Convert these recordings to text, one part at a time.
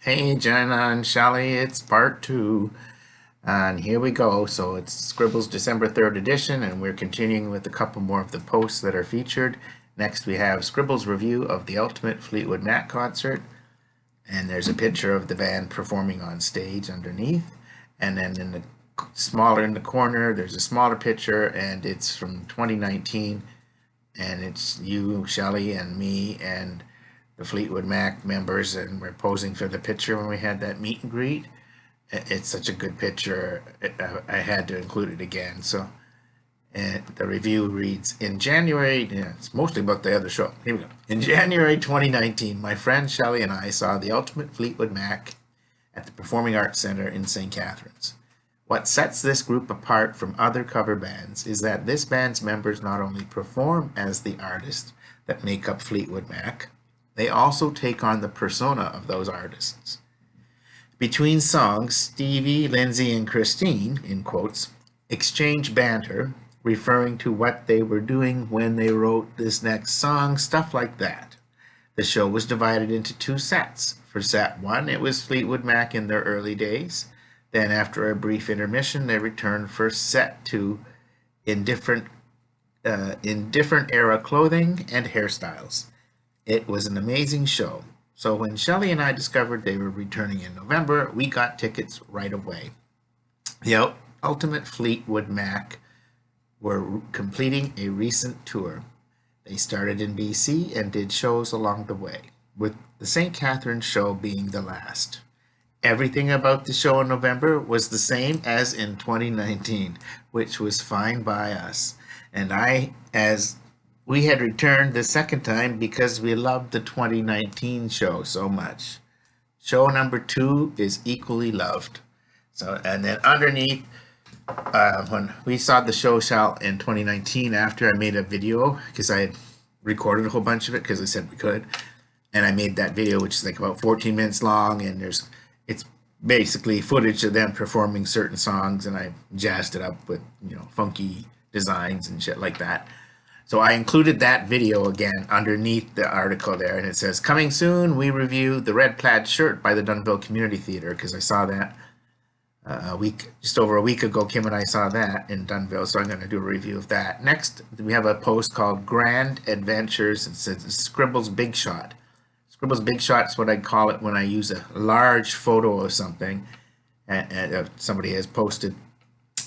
Hey Jenna and Shelley, it's part two, and here we go. So it's Scribbles December 3rd edition, and we're continuing with a couple more of the posts that are featured. Next, we have Scribbles' review of the Ultimate Fleetwood Mac concert, and there's a picture of the band performing on stage underneath. And then in the smaller in the corner, there's a smaller picture, and it's from 2019, and it's you, Shelley, and me, and the Fleetwood Mac members, and we're posing for the picture when we had that meet and greet. It's such a good picture, I had to include it again. So the review reads, in January, it's mostly about the other show. Here we go. In January 2019, my friend Shelley and I saw the Ultimate Fleetwood Mac at the Performing Arts Center in St. Catharines. What sets this group apart from other cover bands is that this band's members not only perform as the artists that make up Fleetwood Mac, they also take on the persona of those artists. Between songs, Stevie, Lindsay, and Christine, in quotes, exchange banter, referring to what they were doing when they wrote this next song, stuff like that. The show was divided into two sets. For set one, it was Fleetwood Mac in their early days. Then, after a brief intermission, they returned for set two in different era clothing and hairstyles. It was an amazing show. So when Shelley and I discovered they were returning in November, we got tickets right away. The Ultimate Fleetwood Mac were completing a recent tour. They started in BC and did shows along the way, with the St. Catharines show being the last. Everything about the show in November was the same as in 2019, which was fine by us. And we had returned the second time because we loved the 2019 show so much. Show number two is equally loved. So, and then underneath, when we saw the show in 2019, after I made a video, because I had recorded a whole bunch of it because I said we could, and I made that video, which is like about 14 minutes long, and it's basically footage of them performing certain songs, and I jazzed it up with funky designs and shit like that. So I included that video again underneath the article there, and it says, coming soon, we review The Red Plaid Shirt by the Dunnville Community Theater, because I saw that just over a week ago. Kim and I saw that in Dunnville, so I'm going to do a review of that. Next, we have a post called Grand Adventures. It says Scribbles Big Shot. Scribbles Big Shot is what I call it when I use a large photo of something, and somebody has posted.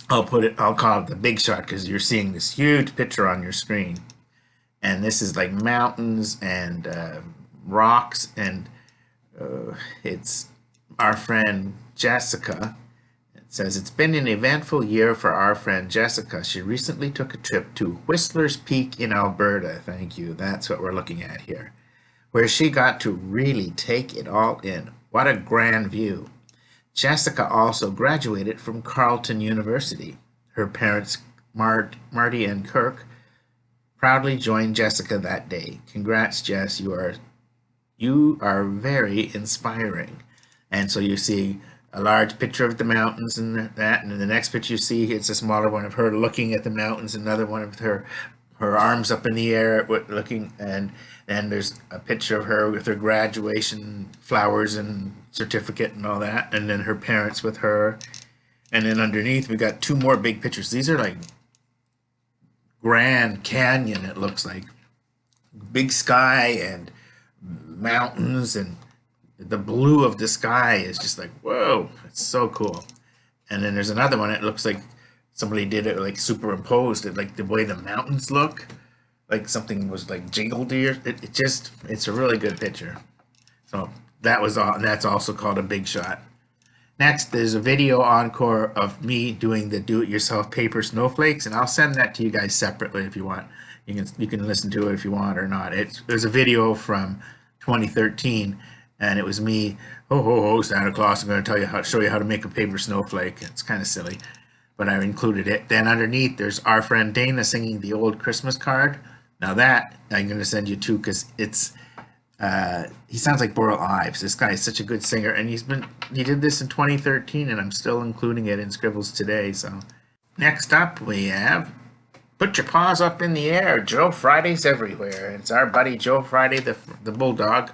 I'll call it the big shot because you're seeing this huge picture on your screen. And this is like mountains and rocks, and it's our friend Jessica. It says, it's been an eventful year for our friend Jessica. She recently took a trip to Whistler's Peak in Alberta. Thank you. That's what we're looking at here. Where she got to really take it all in. What a grand view. Jessica also graduated from Carleton University. Her parents, Marty and Kirk, proudly joined Jessica that day. Congrats, Jess. You are very inspiring. And so you see a large picture of the mountains and that, and in the next picture you see it's a smaller one of her looking at the mountains, another one of her arms up in the air looking, and there's a picture of her with her graduation flowers and certificate and all that, and then her parents with her, and then underneath we got two more big pictures. These are like Grand Canyon, it looks like, big sky and mountains, and the blue of the sky is just like, whoa, it's so cool. And then there's another one, it looks like somebody did it like superimposed it, like the way the mountains look, like something was like jiggled here. It's a really good picture. So that was all, and that's also called a big shot. Next, there's a video encore of me doing the do-it-yourself paper snowflakes, and I'll send that to you guys separately if you want. You can listen to it if you want or not. There's a video from 2013, and it was me, ho ho ho, Santa Claus, I'm going to show you how to make a paper snowflake. It's kind of silly, but I included it. Then underneath, there's our friend Dana singing the old Christmas card. Now that I'm going to send you too, because he sounds like Burl Ives. This guy is such a good singer, and he did this in 2013, and I'm still including it in Scribbles today. So next up we have Put Your Paws Up in the Air, Joe Friday's Everywhere. It's our buddy Joe Friday, the bulldog,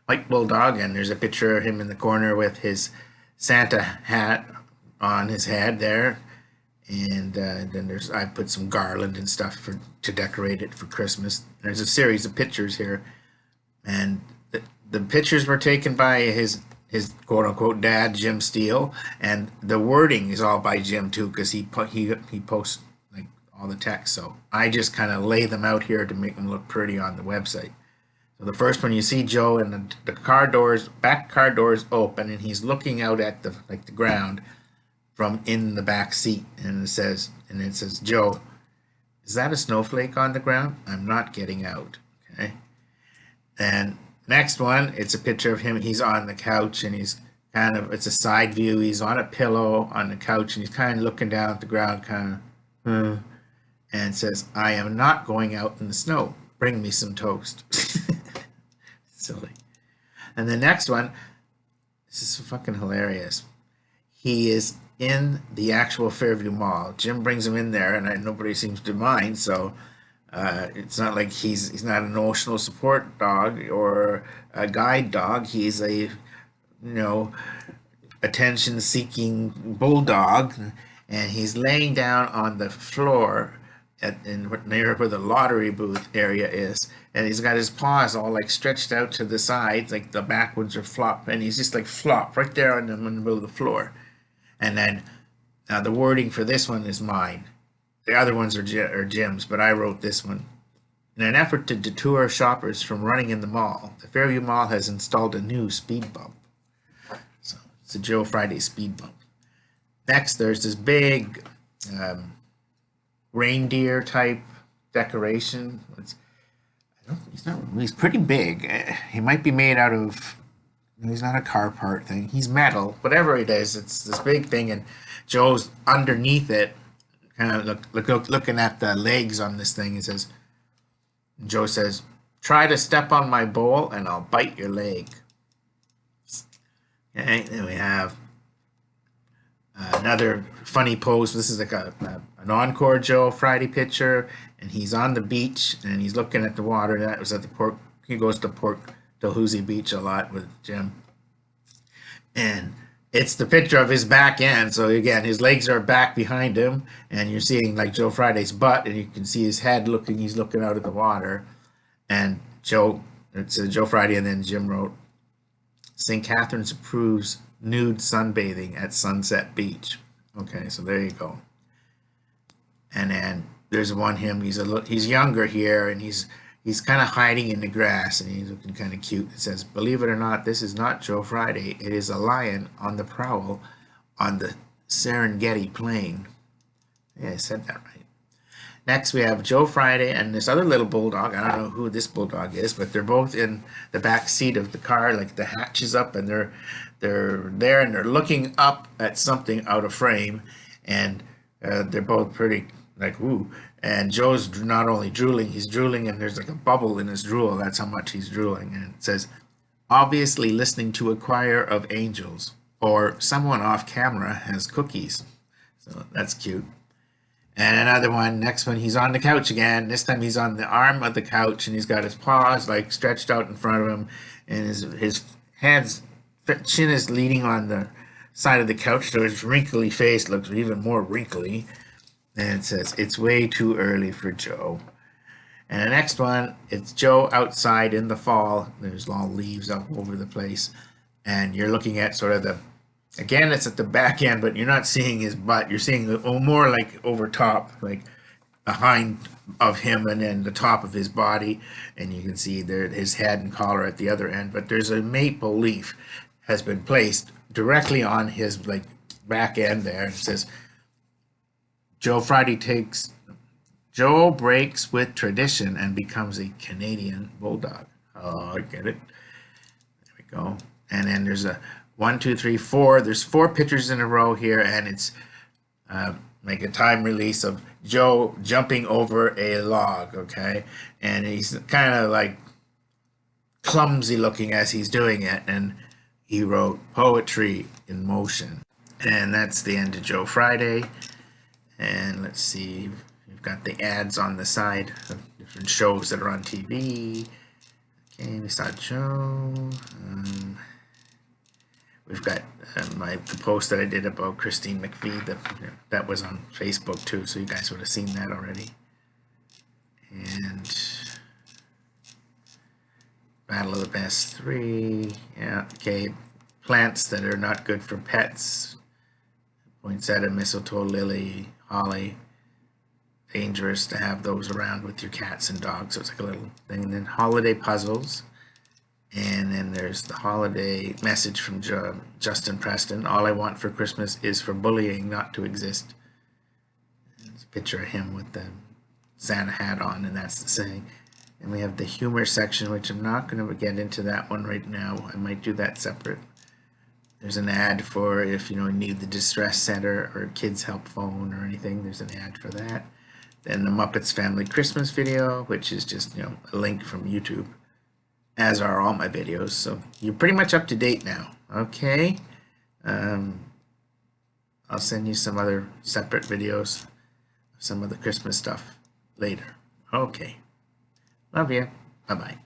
white bulldog, and there's a picture of him in the corner with his Santa hat on his head there. And then I put some garland and stuff to decorate it for Christmas. There's a series of pictures here, and the pictures were taken by his quote unquote dad, Jim Steele, and the wording is all by Jim too, because he posts like all the text. So I just kind of lay them out here to make them look pretty on the website. So the first one, you see Joe, and the car doors, back car doors open, and he's looking out at the ground from in the back seat, and it says, Joe, is that a snowflake on the ground? I'm not getting out. Okay. And next one, it's a picture of him. He's on the couch, and he's it's a side view. He's on a pillow on the couch, and he's kind of looking down at the ground, and it says, I am not going out in the snow. Bring me some toast. Silly. And the next one, this is fucking hilarious. He is in the actual Fairview Mall. Jim brings him in there, and nobody seems to mind. So it's not like he's not an emotional support dog or a guide dog. He's a attention-seeking bulldog, and he's laying down on the floor near where the lottery booth area is, and he's got his paws all like stretched out to the sides, like the backwards are flop, and he's just like flop right there in the middle of the floor. And then the wording for this one is mine. The other ones are Jim's, but I wrote this one. In an effort to deter shoppers from running in the mall, the Fairview Mall has installed a new speed bump. So it's a Joe Friday speed bump. Next, there's this big reindeer type decoration. He's pretty big. He might be made out of, he's not a car part thing. He's metal. Whatever it is, it's this big thing, and Joe's underneath it, kind of looking at the legs on this thing. Joe says, try to step on my bowl and I'll bite your leg. Okay, then we have another funny pose. This is like an encore Joe Friday picture, and he's on the beach and he's looking at the water. That was at the Port. He goes to Port Dalhousie Beach a lot with Jim, and it's the picture of his back end. So again, his legs are back behind him, and you're seeing like Joe Friday's butt, and you can see his head looking. He's looking out at the water, and it's Joe Friday, and then Jim wrote, St. Catharines approves nude sunbathing at Sunset Beach. Okay, so there you go. And then there's one him. He's younger here, and he's kind of hiding in the grass, and he's looking kind of cute. It says, believe it or not, this is not Joe Friday. It is a lion on the prowl on the Serengeti Plain. Yeah, I said that right. Next, we have Joe Friday and this other little bulldog. I don't know who this bulldog is, but they're both in the back seat of the car, like the hatch is up, and they're there, and they're looking up at something out of frame, and they're both pretty like, ooh. And Joe's not only drooling, he's drooling, and there's like a bubble in his drool. That's how much he's drooling. And it says, obviously listening to a choir of angels, or someone off camera has cookies. So that's cute. And another one, next one, he's on the couch again. This time he's on the arm of the couch, and he's got his paws like stretched out in front of him, and his chin is leaning on the side of the couch, so his wrinkly face looks even more wrinkly. And it says, it's way too early for Joe. And the next one, it's Joe outside in the fall. There's all leaves up over the place. And you're looking at sort of again, it's at the back end, but you're not seeing his butt. You're seeing more like over top, like behind of him, and then the top of his body. And you can see there his head and collar at the other end. But there's a maple leaf has been placed directly on his like back end there. It says, Joe breaks with tradition and becomes a Canadian bulldog. Oh, I get it. There we go. And then there's a 1, 2, 3, 4. There's 4 pictures in a row here, and it's like a time release of Joe jumping over a log, okay? And he's kind of like clumsy looking as he's doing it, and he wrote poetry in motion. And that's the end of Joe Friday. And let's see, we've got the ads on the side of different shows that are on TV. Okay, we saw Joe. We've got the post that I did about Christine McVie. That was on Facebook too, so you guys would have seen that already. And Battle of the Best 3. Yeah, okay. Plants that are not good for pets. Poinsettia, mistletoe, lily, holly. Dangerous to have those around with your cats and dogs. So it's like a little thing. And then holiday puzzles. And then there's the holiday message from Justin Preston. All I want for Christmas is for bullying not to exist. There's a picture of him with the Santa hat on, and that's the saying. And we have the humor section, which I'm not going to get into that one right now. I might do that separate. There's an ad for if you need the distress center or kids help phone or anything. There's an ad for that. Then the Muppets Family Christmas video, which is just a link from YouTube, as are all my videos. So you're pretty much up to date now. Okay. I'll send you some other separate videos of some of the Christmas stuff later. Okay. Love you. Bye-bye.